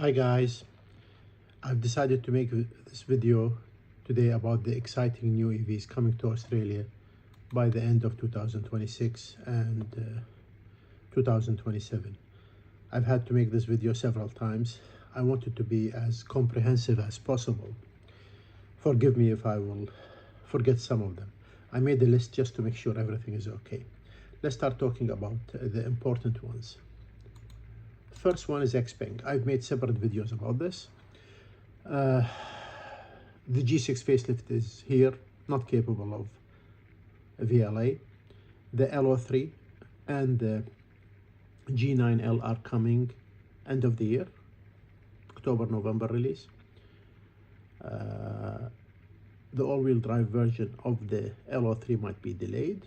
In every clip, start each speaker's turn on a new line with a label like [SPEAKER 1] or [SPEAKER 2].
[SPEAKER 1] Hi guys, I've decided to make this video today about the exciting new EVs coming to Australia by the end of 2026 and 2027. I've had to make this video several times. I want it to be as comprehensive as possible. Forgive me if I will forget some of them. I made a list just to make sure everything is okay. Let's start talking about the important ones. First one is Xpeng. I've made separate videos about this. The G6 facelift is here, not capable of VLA. The LO3 and the G9L are coming end of the year, October, November release. The all-wheel drive version of the LO3 might be delayed.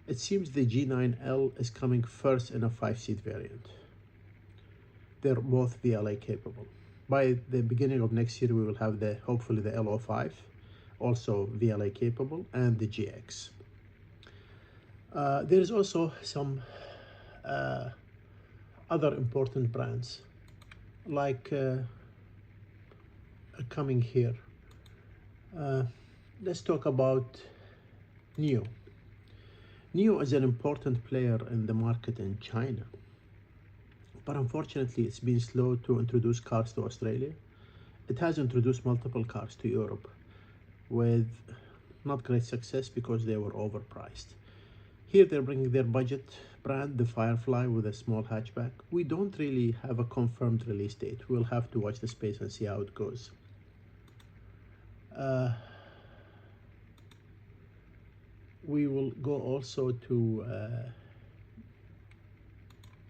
[SPEAKER 1] It seems the G9L is coming first in a 5-seat variant. They're both VLA capable. By the beginning of next year, we will have hopefully the LO5, also VLA capable, and the GX. There is also some other important brands like coming here. Let's talk about NIO. NIO is an important player in the market in China, but unfortunately it's been slow to introduce cars to Australia. It has introduced multiple cars to Europe with not great success because they were overpriced. Here they're bringing their budget brand, the Firefly, with a small hatchback. We don't really have a confirmed release date. We'll have to watch the space and see how it goes. We will go also to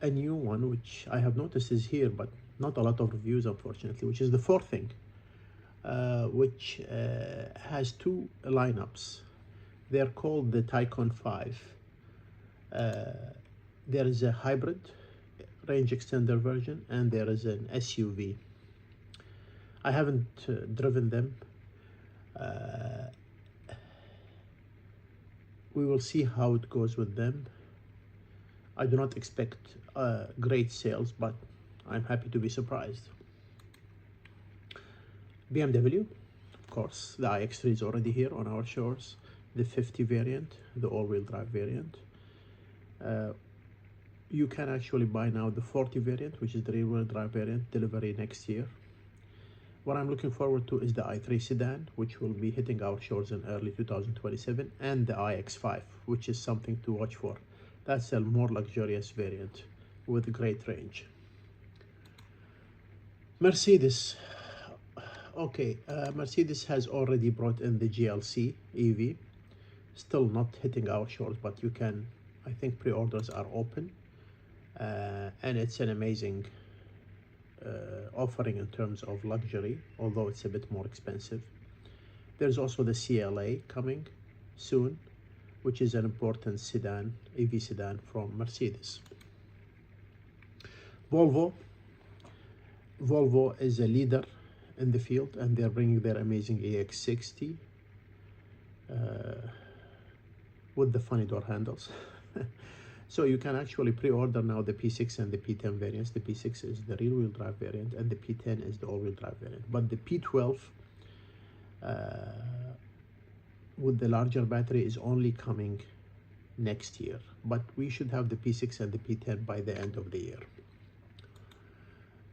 [SPEAKER 1] a new one, which I have noticed is here, but not a lot of reviews, unfortunately, which is the Forthing, which has two lineups. They're called the Taycan 5. There is a hybrid range extender version and there is an SUV. I haven't driven them. We will see how it goes with them. I do not expect great sales, but I'm happy to be surprised. BMW, of course, the iX3 is already here on our shores. The 50 variant, the all-wheel drive variant. You can actually buy now the 40 variant, which is the rear-wheel drive variant, delivery next year. What I'm looking forward to is the i3 sedan, which will be hitting our shores in early 2027, and the iX5, which is something to watch for. That's a more luxurious variant with great range. Mercedes. Okay, Mercedes has already brought in the GLC EV. Still not hitting our shores, but you can, I think pre-orders are open. And it's an amazing offering in terms of luxury, although it's a bit more expensive. There's also the CLA coming soon, which is an important sedan, EV sedan from Mercedes. Volvo is a leader in the field, and they're bringing their amazing EX60 with the funny door handles. So you can actually pre-order now the P6 and the P10 variants. The P6 is the rear-wheel drive variant and the P10 is the all-wheel drive variant. But the P12 with the larger battery is only coming next year. But we should have the P6 and the P10 by the end of the year.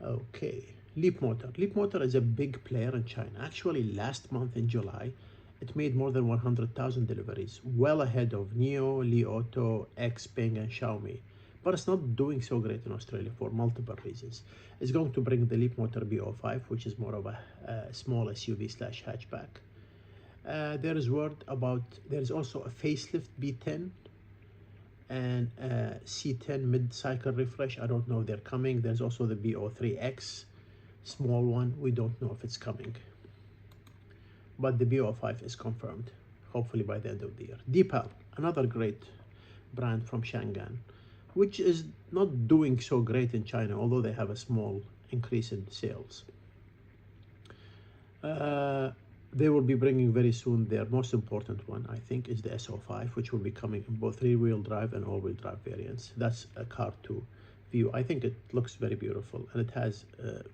[SPEAKER 1] Okay, Leapmotor. Leapmotor is a big player in China. Actually, last month in July, it made more than 100,000 deliveries, well ahead of NIO, Li Auto, Xpeng, and Xiaomi. But it's not doing so great in Australia for multiple reasons. It's going to bring the Leapmotor BO5, which is more of a small SUV slash hatchback. There is also a facelift B10 and C10 mid-cycle refresh. I don't know if they're coming. There's also the BO3X, small one. We don't know if it's coming. But the BO5 is confirmed, hopefully by the end of the year. Deepal, another great brand from Shangan, which is not doing so great in China, although they have a small increase in sales. They will be bringing very soon their most important one, I think, is the SO5, which will be coming in both rear-wheel drive and all-wheel drive variants. That's a car to view. I think it looks very beautiful and it has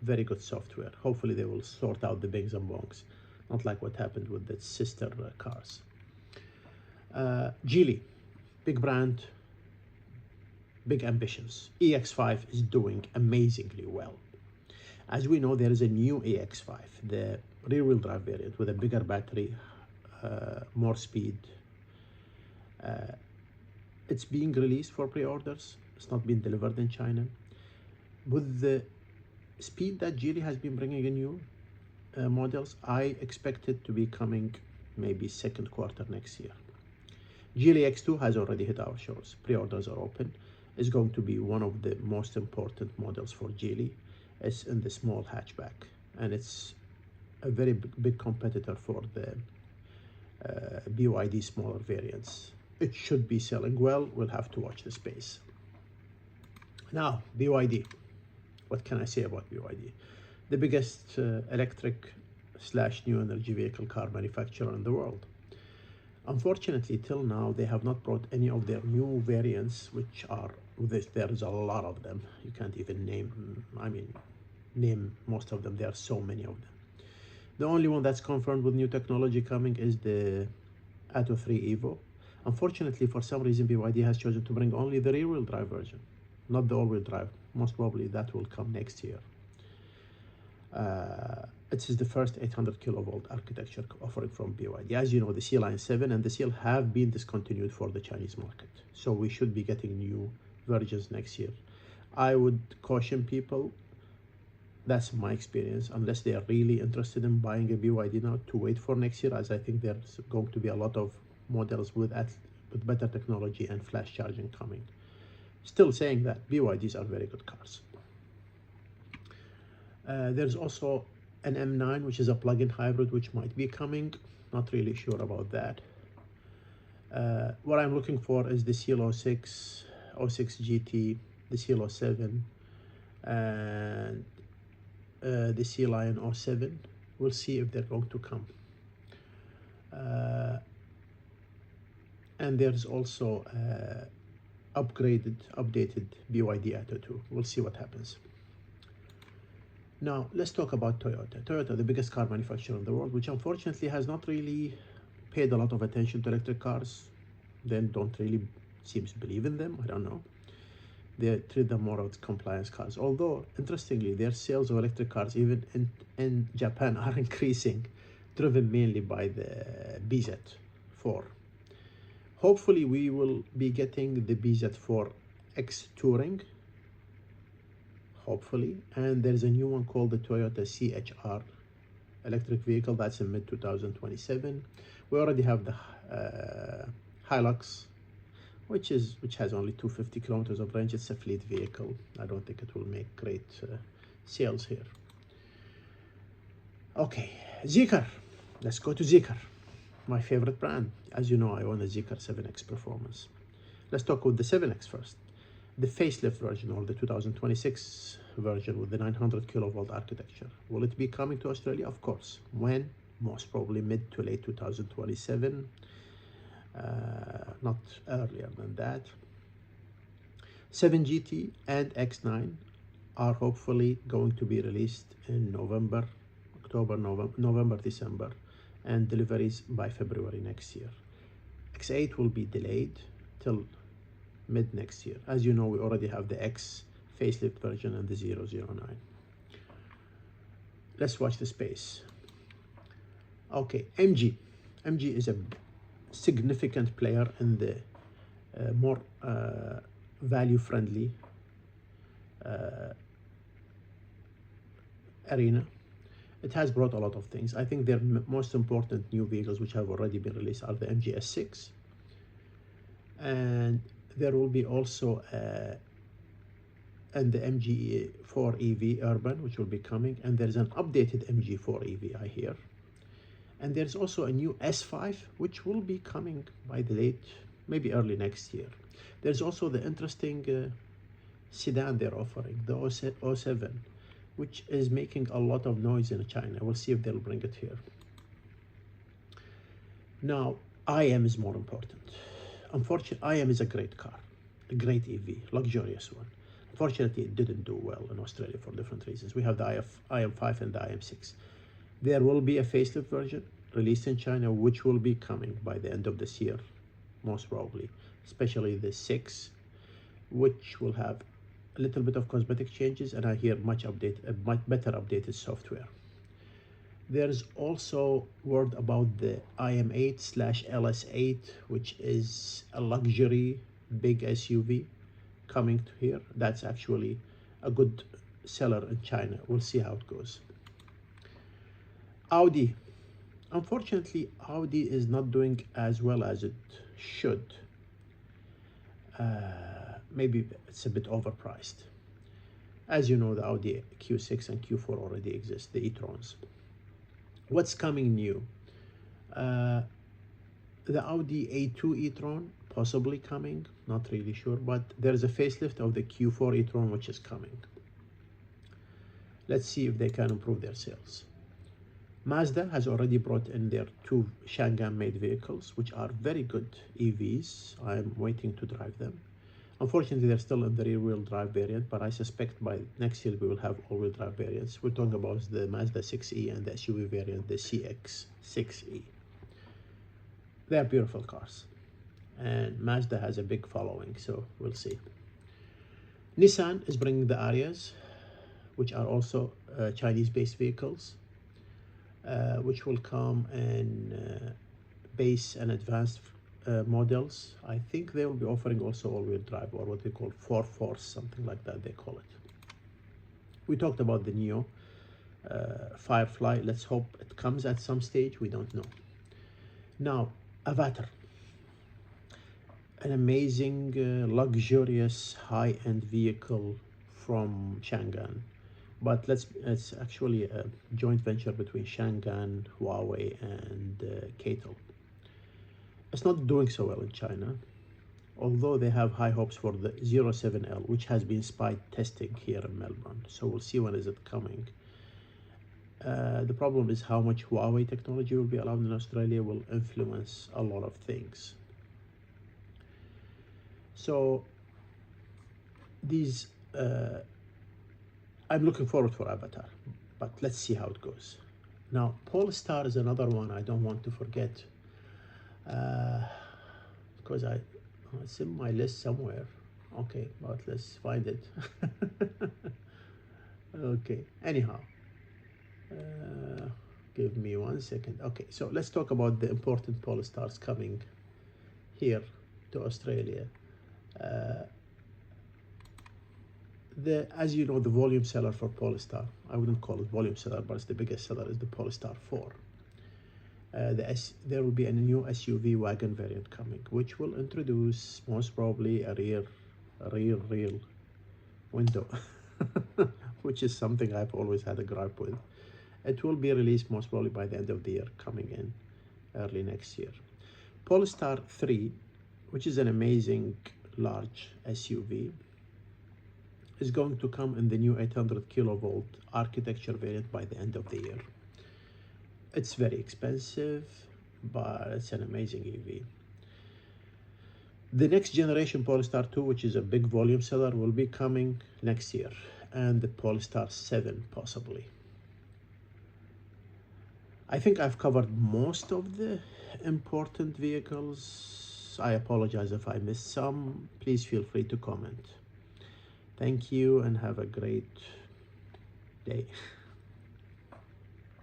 [SPEAKER 1] very good software. Hopefully they will sort out the bings and bongs, not like what happened with the sister cars. Geely, big brand, big ambitions. EX5 is doing amazingly well. As we know, there is a new EX5, the rear-wheel drive variant with a bigger battery, more speed. It's being released for pre-orders. It's not been delivered in China. With the speed that Geely has been bringing in new models, I expect it to be coming maybe second quarter next year. Geely X2 has already hit our shores. Pre-orders are open. It's going to be one of the most important models for Geely. It's in the small hatchback, and it's a very big competitor for the BYD smaller variants. It should be selling well. We'll have to watch the space. Now, BYD. What can I say about BYD? The biggest electric / new energy vehicle car manufacturer in the world. Unfortunately, till now, they have not brought any of their new variants, which are, there's a lot of them. You can't even name most of them. There are so many of them. The only one that's confirmed with new technology coming is the Atto 3 Evo. Unfortunately, for some reason, BYD has chosen to bring only the rear-wheel drive version, not the all-wheel drive. Most probably that will come next year. It is the first 800 kilovolt architecture offering from BYD. As you know, the Sea Lion 7 and the Seal have been discontinued for the Chinese market. So we should be getting new versions next year. I would caution people, that's my experience, unless they are really interested in buying a BYD now, to wait for next year, as I think there's going to be a lot of models with better technology and flash charging coming. Still saying that BYDs are very good cars. There's also an M9, which is a plug-in hybrid, which might be coming. Not really sure about that. What I'm looking for is the Seal 06, 06 GT, the Seal 07, and the Sea Lion 07. We'll see if they're going to come. And there's also updated BYD Atto 2. We'll see what happens. Now, let's talk about Toyota. Toyota, the biggest car manufacturer in the world, which unfortunately has not really paid a lot of attention to electric cars. They don't really seem to believe in them. I don't know. They treat them more as compliance cars. Although, interestingly, their sales of electric cars, even in Japan, are increasing, driven mainly by the BZ4. Hopefully, we will be getting the BZ4 X Touring. Hopefully, and there's a new one called the Toyota CHR electric vehicle that's in mid-2027. We already have the Hilux, which has only 250 kilometers of range. It's a fleet vehicle. I don't think it will make great sales here. Okay, Zeekr. Let's go to Zeekr, my favorite brand. As you know, I own a Zeekr 7X Performance. Let's talk with the 7X first. The facelift version, or the 2026 version with the 900 kilovolt architecture. Will it be coming to Australia? Of course. When? Most probably mid to late 2027. Not earlier than that. 7 GT and X9 are hopefully going to be released in November, December, and deliveries by February next year. X8 will be delayed till mid next year. As you know, we already have the X facelift version and the 009. Let's watch the space. Okay, MG. MG is a significant player in the more value-friendly arena. It has brought a lot of things. I think their most important new vehicles which have already been released are the MG S6, and there will be also and the MG4 EV Urban, which will be coming, and there's an updated MG4 EV, I hear. And there's also a new S5, which will be coming by the maybe early next year. There's also the interesting sedan they're offering, the 07, which is making a lot of noise in China. We'll see if they'll bring it here. Now, IM is more important. Unfortunately, IM is a great car, a great EV, luxurious one. Fortunately, it didn't do well in Australia for different reasons. We have the IM5 and the IM6. There will be a facelift version released in China, which will be coming by the end of this year, most probably, especially the 6, which will have a little bit of cosmetic changes, and I hear much better updated software. There's also word about the IM8/LS8, which is a luxury big SUV coming to here. That's actually a good seller in China. We'll see how it goes. Audi. Unfortunately, Audi is not doing as well as it should. Maybe it's a bit overpriced. As you know, the Audi Q6 and Q4 already exist, the e-trons. What's coming new? The Audi A2 e-tron possibly coming, not really sure, but there's a facelift of the Q4 e-tron which is coming. Let's see if they can improve their sales. Mazda has already brought in their 2 Shangan-made vehicles, which are very good EVs. I'm waiting to drive them. Unfortunately, they're still in the rear-wheel drive variant, but I suspect by next year we will have all-wheel drive variants. We're talking about the Mazda 6e and the SUV variant, the CX-6e. They're beautiful cars, and Mazda has a big following, so we'll see. Nissan is bringing the Arias, which are also Chinese-based vehicles, which will come in base and advanced models. I think they will be offering also all-wheel drive, or what they call 4-Force, something like that they call it. We talked about the NIO Firefly. Let's hope it comes at some stage. We don't know. Now, Avatar, an amazing, luxurious, high-end vehicle from Changan. But it's actually a joint venture between Changan, Huawei, and CATL. It's not doing so well in China, although they have high hopes for the 07L, which has been spy testing here in Melbourne. So we'll see when is it coming. The problem is how much Huawei technology will be allowed in Australia will influence a lot of things. So these, I'm looking forward for Avatar, but let's see how it goes. Now, Polestar is another one I don't want to forget, because it's in my list somewhere. Okay, but let's find it. Okay, anyhow, give me 1 second. Okay, so let's talk about the important Polestars coming here to Australia. As you know, the volume seller for Polestar, I wouldn't call it volume seller, but it's the biggest seller, is the Polestar 4. There will be a new SUV wagon variant coming, which will introduce most probably a rear window, which is something I've always had a gripe with. It will be released most probably by the end of the year, coming in early next year. Polestar 3, which is an amazing large SUV, is going to come in the new 800 kilovolt architecture variant by the end of the year. It's very expensive, but it's an amazing EV. The next generation Polestar 2, which is a big volume seller, will be coming next year, and the Polestar 7 possibly. I think I've covered most of the important vehicles. I apologize if I missed some. Please feel free to comment. Thank you and have a great day.